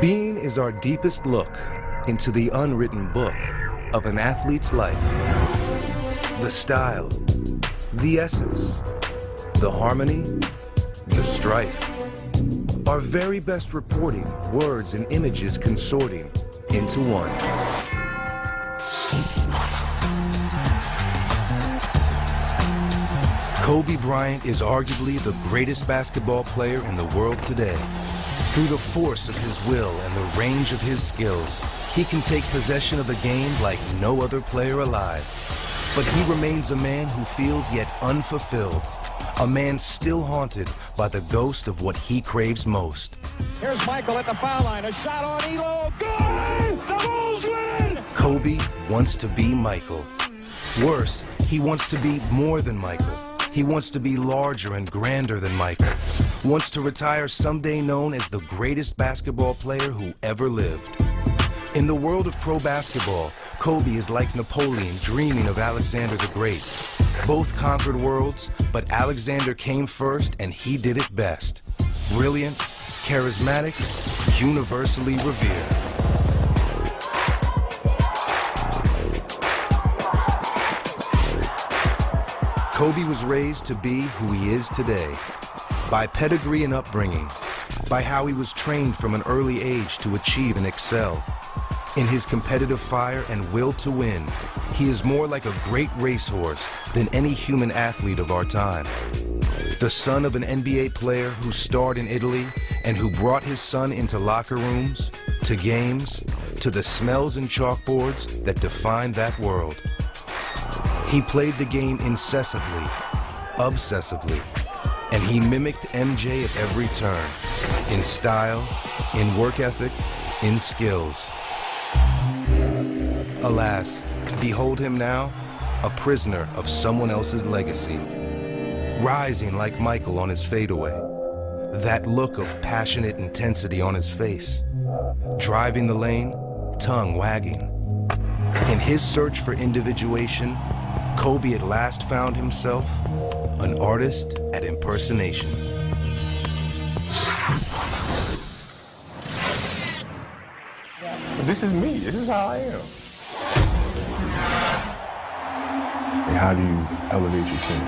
Being is our deepest look into the unwritten book of an athlete's life. The style, the essence, the harmony, the strife. Our very best reporting, words and images consorting into one. Kobe Bryant is arguably the greatest basketball player in the world today. Through the force of his will and the range of his skills, he can take possession of the game like no other player alive. But he remains a man who feels yet unfulfilled, a man still haunted by the ghost of what he craves most. Here's Michael at the foul line, a shot on Elo, good! The Bulls win! Kobe wants to be Michael. Worse, he wants to be more than Michael. He wants to be larger and grander than Michael. Wants to retire someday known as the greatest basketball player who ever lived. In the world of pro basketball, Kobe is like Napoleon dreaming of Alexander the Great. Both conquered worlds, but Alexander came first and he did it best. Brilliant, charismatic, universally revered. Kobe was raised to be who he is today, by pedigree and upbringing, by how he was trained from an early age to achieve and excel. In his competitive fire and will to win, he is more like a great racehorse than any human athlete of our time. The son of an NBA player who starred in Italy and who brought his son into locker rooms, to games, to the smells and chalkboards that defined that world. He played the game incessantly, obsessively, and he mimicked MJ at every turn, in style, in work ethic, in skills. Alas, behold him now, a prisoner of someone else's legacy, rising like Michael on his fadeaway, that look of passionate intensity on his face, driving the lane, tongue wagging. In his search for individuation, Kobe at last found himself an artist at impersonation. This is me. This is how I am. How do you elevate your team?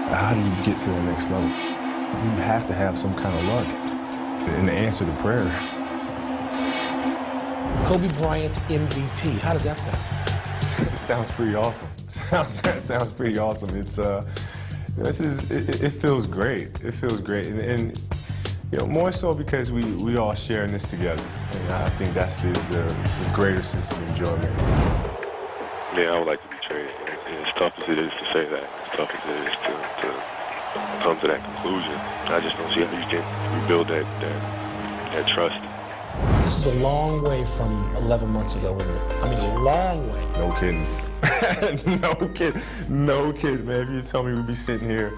How do you get to the next level? You have to have some kind of luck. And the answer to prayer. Kobe Bryant MVP. How does that sound? It sounds pretty awesome. Sounds pretty awesome. It's it feels great. It feels great, and you know, more so because we all sharing this together. And I think that's the greater sense of enjoyment. Yeah, I would like to be traded. And as tough as it is to say that, as tough as it is to come to that conclusion, I just don't see how you can rebuild that trust. This is a long way from 11 months ago, isn't it? I mean, a long way. No kidding. No kidding, man. If you told me we'd be sitting here,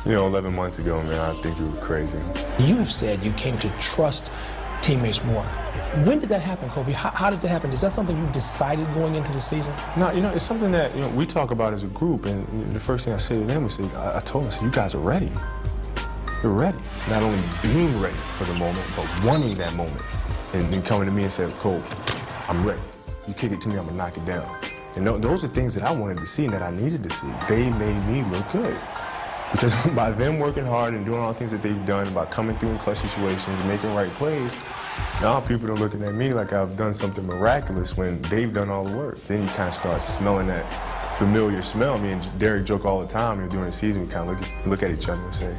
11 months ago, man, I think you were crazy. You have said you came to trust teammates more. When did that happen, Kobe? How does it happen? Is that something you decided going into the season? No, it's something that we talk about as a group, and the first thing I say to them is, I told them, I said, you guys are ready. You're ready. Not only being ready for the moment, but wanting that moment. And then coming to me and saying, Cole, I'm ready. You kick it to me, I'm gonna knock it down. And those are things that I wanted to see and that I needed to see. They made me look good. Because by them working hard and doing all the things that they've done, by coming through in clutch situations, making right plays, now people are looking at me like I've done something miraculous when they've done all the work. Then you kind of start smelling that familiar smell. Me and Derek joke all the time, during the season, we kind of look at each other and say,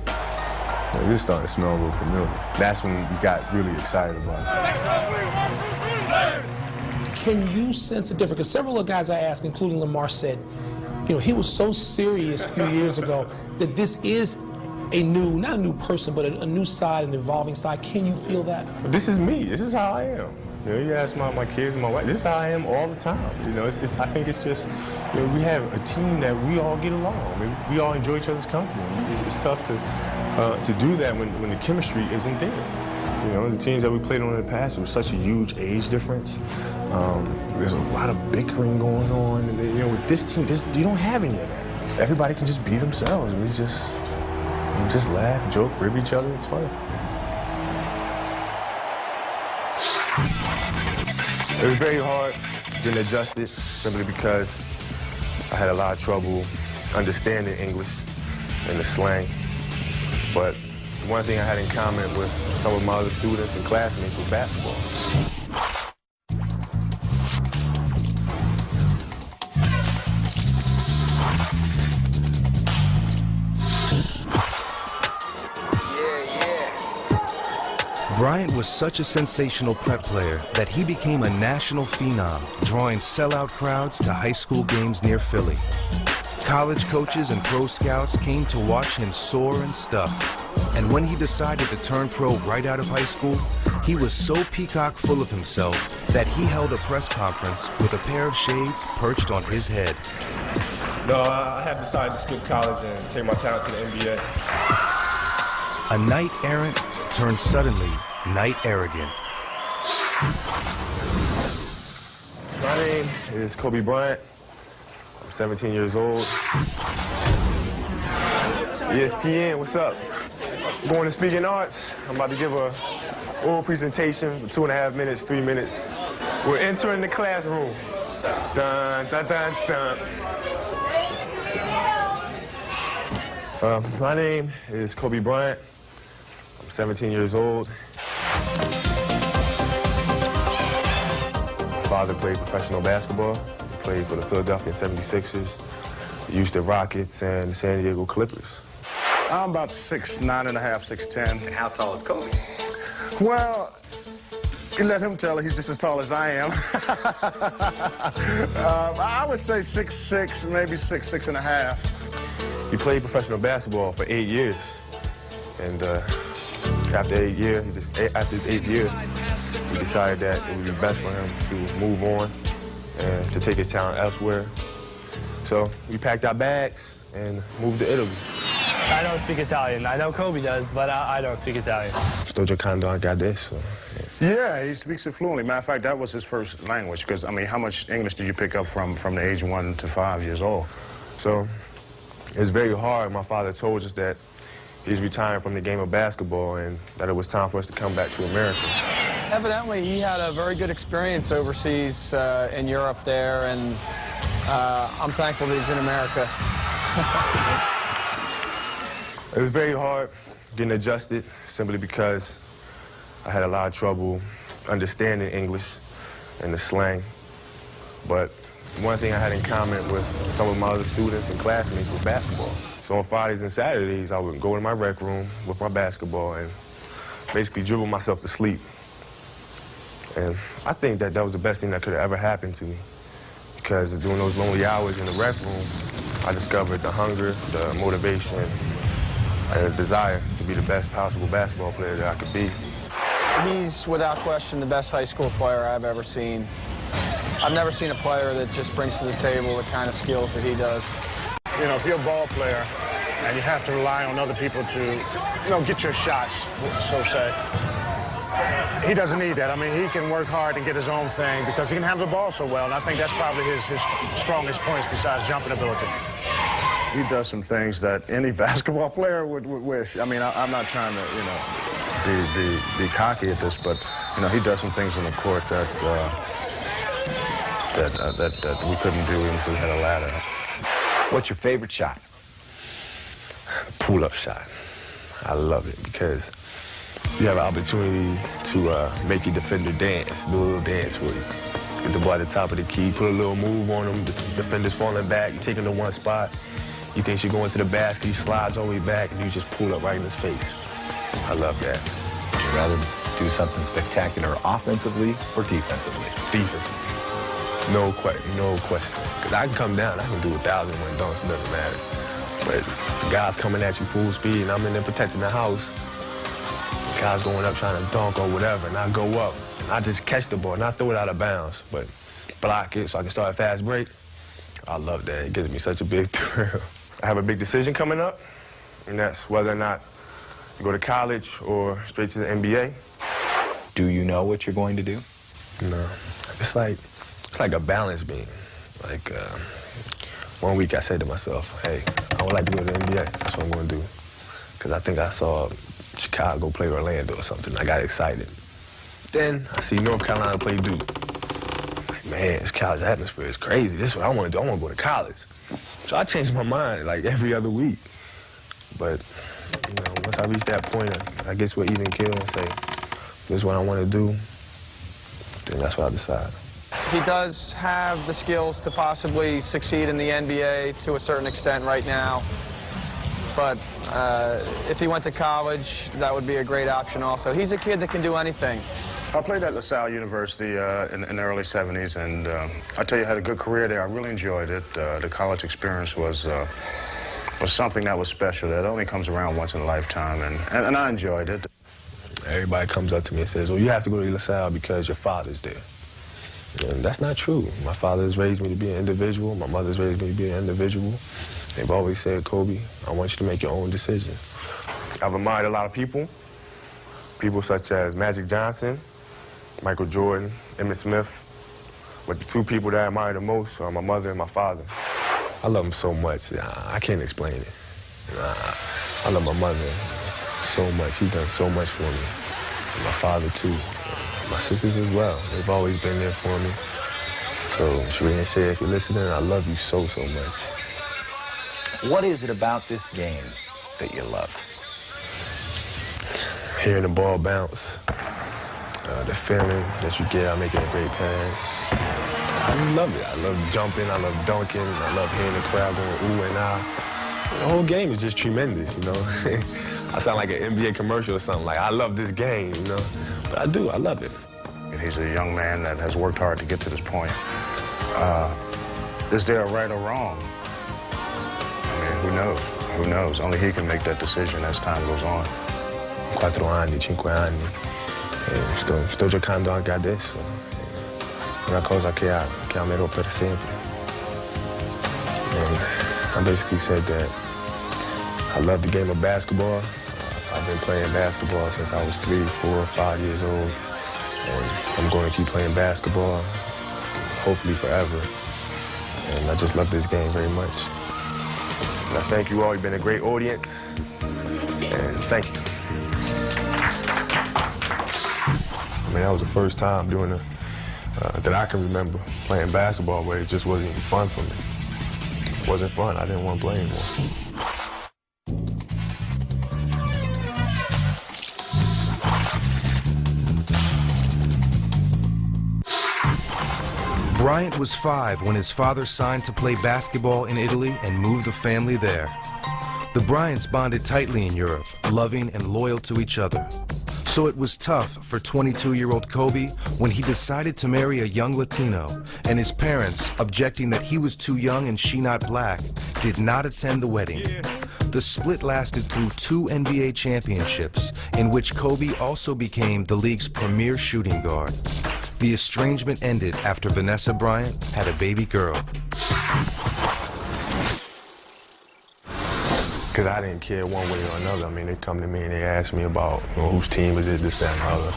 this is starting to smell a little familiar. That's when we got really excited about it. Can you sense a difference? Because several of the guys I asked, including Lamar, said, he was so serious a few years ago that this is a new, not a new person, but a new side, an evolving side. Can you feel that? This is me. This is how I am. You know, you ask my kids and my wife, this is how I am all the time. You know, I think it's just, you know, we have a team that we all get along. I mean, we all enjoy each other's company. It's tough to do that when the chemistry isn't there. You know, the teams that we played on in the past, there was such a huge age difference. There's a lot of bickering going on. And, you know, with this team, you don't have any of that. Everybody can just be themselves. We just laugh, joke, rib each other. It's fun. It was very hard getting adjusted simply because I had a lot of trouble understanding English and the slang. But one thing I had in common with some of my other students and classmates was basketball. Bryant was such a sensational prep player that he became a national phenom, drawing sellout crowds to high school games near Philly. College coaches and pro scouts came to watch him soar and stuff. And when he decided to turn pro right out of high school, he was so peacock full of himself that he held a press conference with a pair of shades perched on his head. No, I have decided to skip college and take my talent to the NBA. A knight errant turned suddenly knight arrogant. My name is Kobe Bryant. I'm 17 years old. ESPN, what's up? Going to Speaking Arts. I'm about to give a oral presentation for 2.5 minutes, 3 minutes. We're entering the classroom. Dun, dun, dun, dun. My name is Kobe Bryant. I'm 17 years old. My father played professional basketball. He played for the Philadelphia 76ers, the Houston Rockets, and the San Diego Clippers. I'm about 6'9.5", 6'10". And how tall is Kobe? Well, you let him tell it. He's just as tall as I am. I would say 6'6", maybe 6'1.5". He played professional basketball for 8 years. And after his 8th year, he decided that it would be best for him to move on and to take his talent elsewhere. So we packed our bags and moved to Italy. I don't speak Italian. I know Kobe does, but I don't speak Italian. Sto giocando anche adesso. Yeah, he speaks it fluently. Matter of fact, that was his first language. Because, I mean, how much English did you pick up from the age of 1 to 5 years old? So it's very hard. My father told us that he's retiring from the game of basketball and that it was time for us to come back to America. Evidently, he had a very good experience overseas in Europe there, and I'm thankful that he's in America. It was very hard getting adjusted simply because I had a lot of trouble understanding English and the slang. But one thing I had in common with some of my other students and classmates was basketball. So on Fridays and Saturdays, I would go in my rec room with my basketball and basically dribble myself to sleep. And I think that was the best thing that could have ever happened to me, because during those lonely hours in the rec room, I discovered the hunger, the motivation, and the desire to be the best possible basketball player that I could be. He's, without question, the best high school player I've ever seen. I've never seen a player that just brings to the table the kind of skills that he does. You know, if you're a ball player and you have to rely on other people to, you know, get your shots, so say, he doesn't need that. I mean, he can work hard and get his own thing because he can handle the ball so well, and I think that's probably his strongest points besides jumping ability. He does some things that any basketball player would wish. I mean, I'm not trying to, you know, be cocky at this, but, you know, he does some things on the court that we couldn't do even if we had a ladder. What's your favorite shot? Pull-up shot. I love it because you have an opportunity to make your defender dance, do a little dance with you. Get the ball at the top of the key, put a little move on him, the defender's falling back, you take him to one spot, he thinks you're going to the basket, he slides all the way back, and you just pull up right in his face. I love that. Would you rather do something spectacular offensively or defensively? Defensively. No question. Because I can come down, I can do 1,001 dunks, it doesn't matter. But the guy's coming at you full speed, and I'm in there protecting the house. The guy's going up trying to dunk or whatever, and I go up. I just catch the ball, not throw it out of bounds, but block it so I can start a fast break. I love that. It gives me such a big thrill. I have a big decision coming up, and that's whether or not to go to college or straight to the NBA. Do you know what you're going to do? No. It's like a balance beam. Like, 1 week I said to myself, hey, I would like to go to the NBA. That's what I'm going to do. Because I think I saw Chicago play Orlando or something. I got excited. Then I see North Carolina play Duke. Like, man, this college atmosphere is crazy. This is what I want to do. I want to go to college. So I changed my mind like every other week. But, you know, once I reach that point, I get to an even keel and say, this is what I want to do, then that's what I decide. He does have the skills to possibly succeed in the NBA to a certain extent right now. But if he went to college, that would be a great option also. He's a kid that can do anything. I played at LaSalle University in the early 70s, and I tell you, I had a good career there. I really enjoyed it. The college experience was something that was special, that only comes around once in a lifetime, and I enjoyed it. Everybody comes up to me and says, well, you have to go to LaSalle because your father's there. And that's not true. My father has raised me to be an individual. My mother's raised me to be an individual. They've always said, Kobe, I want you to make your own decision. I've admired a lot of people such as Magic Johnson, Michael Jordan, Emmitt Smith. But the two people that I admire the most are my mother and my father. I love them so much. I can't explain it. I love my mother so much. She's done so much for me. And my father, too. My sisters as well. They've always been there for me. So, Sheree and Shay, if you're listening, I love you so, so much. What is it about this game that you love? Hearing the ball bounce, the feeling that you get out making a great pass. I just love it. I love jumping, I love dunking, I love hearing the crowd going ooh and ah. The whole game is just tremendous, you know. I sound like an NBA commercial or something. Like, I love this game, you know. But I do, I love it. He's a young man that has worked hard to get to this point. Is there a right or wrong? I mean, who knows? Who knows? Only he can make that decision as time goes on. 4 anni, 5 anni. Sto giocando anche adesso. Una cosa che amerò per sempre. And I basically said that I love the game of basketball. I've been playing basketball since I was 3, 4, 5 years old. And I'm going to keep playing basketball, hopefully forever. And I just love this game very much. And I thank you all. You've been a great audience. And thank you. I mean, that was the first time doing that I can remember playing basketball where it just wasn't even fun for me. It wasn't fun. I didn't want to play anymore. Bryant was 5 when his father signed to play basketball in Italy and moved the family there. The Bryants bonded tightly in Europe, loving and loyal to each other. So it was tough for 22-year-old Kobe when he decided to marry a young Latino, and his parents, objecting that he was too young and she not black, did not attend the wedding. The split lasted through 2 NBA championships, in which Kobe also became the league's premier shooting guard. The estrangement ended after Vanessa Bryant had a baby girl. Because I didn't care one way or another. I mean, they come to me and they ask me about, you know, whose team is it, this, that, and the other.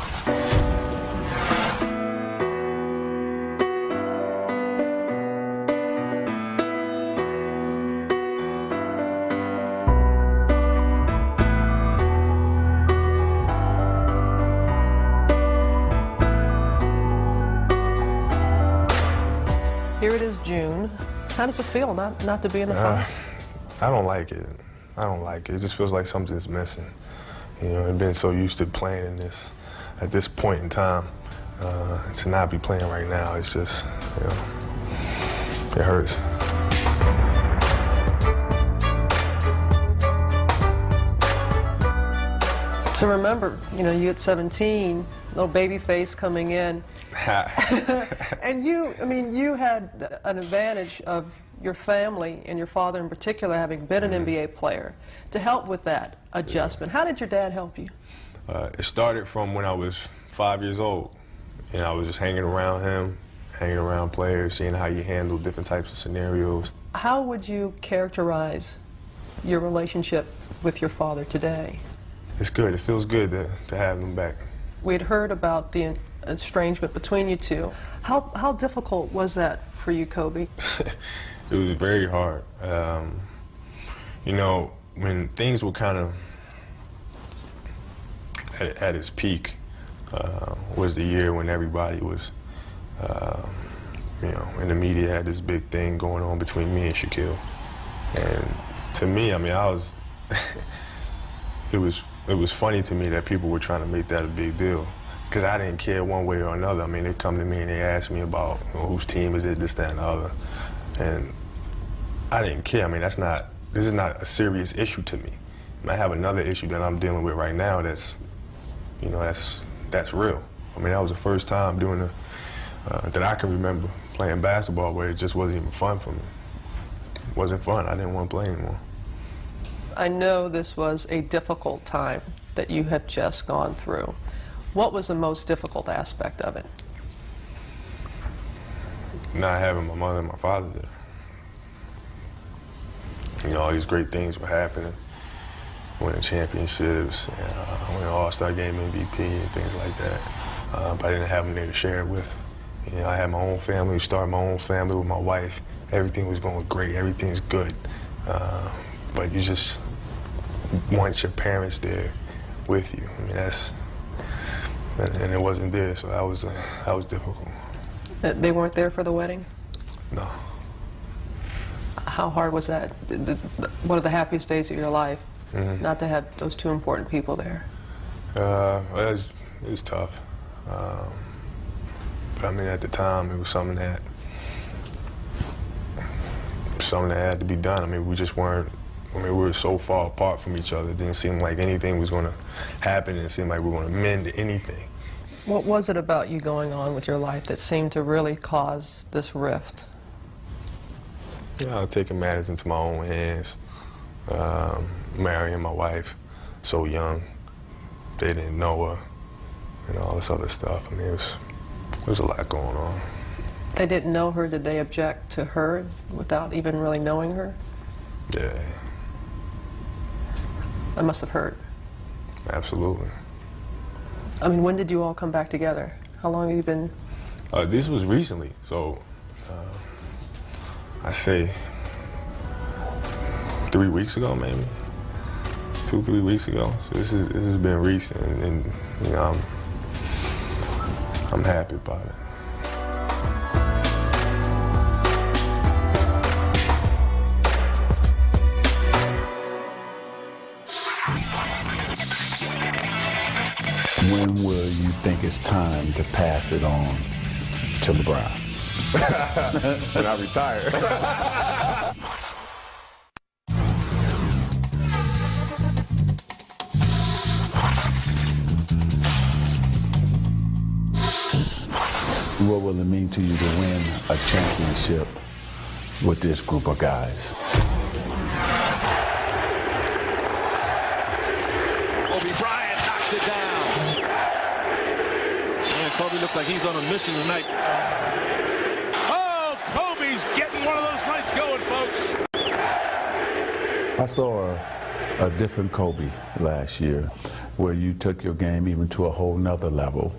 Here it is June. How does it feel not to be in the final? I don't like it. I don't like it. It just feels like something's missing. You know, I've been so used to playing in this, at this point in time, to not be playing right now, it's just, you know, it hurts. To remember, you know, you at 17, little baby face coming in. And you, I mean, you had an advantage of your family and your father in particular having been an NBA player to help with that adjustment. How did your dad help you? It started from when I was 5 years old. and I was just hanging around him, hanging around players, seeing how he handled different types of scenarios. How would you characterize your relationship with your father today? It's good. It feels good to have him back. We'd heard about the estrangement between you two. How difficult was that for you, Kobe? It was very hard. You know, when things were kind of at its peak, was the year when everybody was, you know, and the media had this big thing going on between me and Shaquille. And to me, I mean, it was funny to me that people were trying to make that a big deal, because I didn't care one way or another. I mean, they come to me and they ask me about, you know, whose team is it, this, that, and the other, and I didn't care. I mean, this is not a serious issue to me. I have another issue that I'm dealing with right now that's, you know, that's real. I mean, that was the first time doing that I can remember playing basketball where it just wasn't even fun for me. It wasn't fun. I didn't want to play anymore. I know this was a difficult time that you had just gone through. What was the most difficult aspect of it? Not having my mother and my father there. You know, all these great things were happening, winning championships, and winning All-Star Game MVP and things like that. But I didn't have them there to share it with. You know, I had my own family, started my own family with my wife. Everything was going great, everything's good. But you just want your parents there with you. I mean, and it wasn't there, so that was difficult. They weren't there for the wedding? No. How hard was that? One of the happiest days of your life, not to have those two important people there? It was tough. But I mean, at the time, it was something that had to be done. I mean, we just weren't. I mean, we were so far apart from each other. It didn't seem like anything was going to happen. It seemed like we were going to mend anything. What was it about you going on with your life that seemed to really cause this rift? Yeah, taking matters into my own hands, marrying my wife so young. They didn't know her, and all this other stuff. I mean, there was a lot going on. They didn't know her. Did they object to her without even really knowing her? Yeah. That must have hurt. Absolutely. I mean, when did you all come back together? How long have you been? This was recently, so I say 3 weeks ago, maybe 2-3 weeks ago. So this has been recent, and you know, I'm happy about it. When will you think it's time to pass it on to LeBron? When I retire. What will it mean to you to win a championship with this group of guys? Bryant knocks it down. Man, Kobe looks like he's on a mission tonight. Oh, Kobe's getting one of those nights going, folks. I saw a different Kobe last year, where you took your game even to a whole nother level,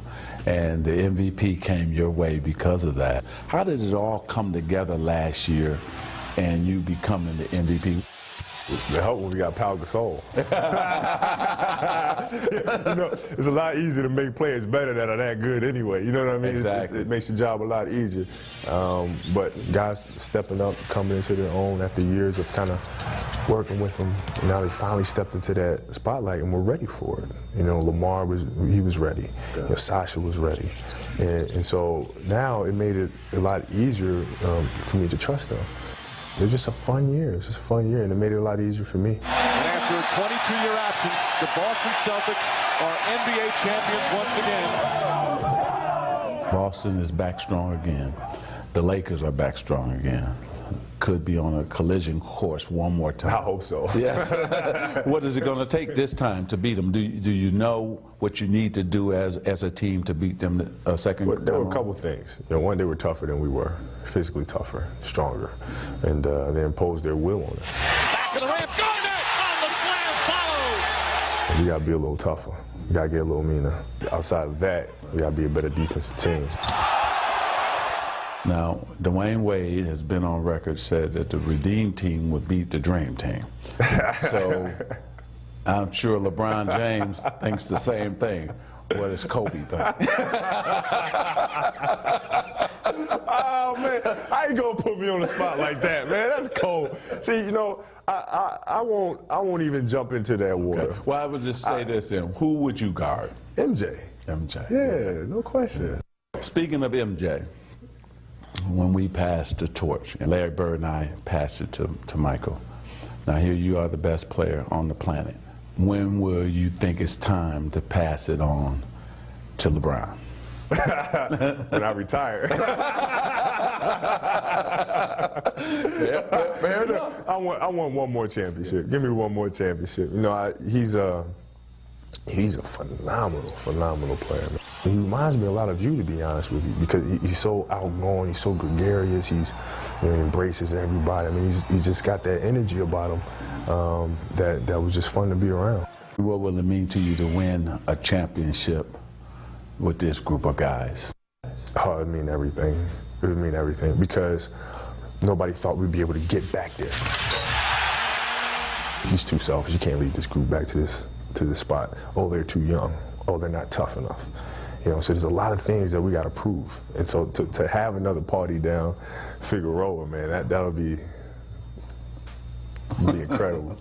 and the MVP came your way because of that. How did it all come together last year and you becoming the MVP? The help when we got Pau Gasol. You know, it's a lot easier to make players better that are that good anyway. You know what I mean? Exactly. It makes your job a lot easier. But guys stepping up, coming into their own after years of kind of working with them. Now they finally stepped into that spotlight and we're ready for it. You know, Lamar was ready. You know, Sasha was ready. And so now it made it a lot easier for me to trust them. It was just a fun year. It was just a fun year, and it made it a lot easier for me. And after a 22-year absence, the Boston Celtics are NBA champions once again. Boston is back strong again. The Lakers are back strong again. could be on a collision course one more time. I hope so. Yes. What is it going to take this time to beat them? Do you know what you need to do as a team to beat them a second? Well, there were a couple things. You know, one, they were tougher than we were, physically tougher, stronger, and they imposed their will on us. Back of the rim, Garnett on the slam followed. We got to be a little tougher. We got to get a little meaner. Outside of that, we got to be a better defensive team. Now, Dwayne Wade has been on record said that the Redeem Team would beat the Dream Team. So I'm sure LeBron James thinks the same thing. What does Kobe think? Oh, man, how you gonna put me on the spot like that, man? That's cold. See, you know, I won't even jump into that water. Okay. Well, I would just say this then. Who would you guard? MJ. MJ. Yeah, no question. Speaking of MJ, when we passed the torch, and Larry Bird and I passed it to Michael, now here you are the best player on the planet. When will you think it's time to pass it on to LeBron? When I retire. Fair enough. I want one more championship. Give me one more championship. You know, he's a phenomenal player, man. He reminds me a lot of you, to be honest with you, because he's so outgoing, he's so gregarious, he embraces everybody. I mean, he's just got that energy about him that was just fun to be around. What will it mean to you to win a championship with this group of guys? Oh, it would mean everything. It would mean everything, because nobody thought we'd be able to get back there. He's too selfish. You can't lead this group back to this spot. Oh, they're too young. Oh, they're not tough enough. You know, so there's a lot of things that we got to prove. And so to have another party down Figueroa, man, that'll be incredible.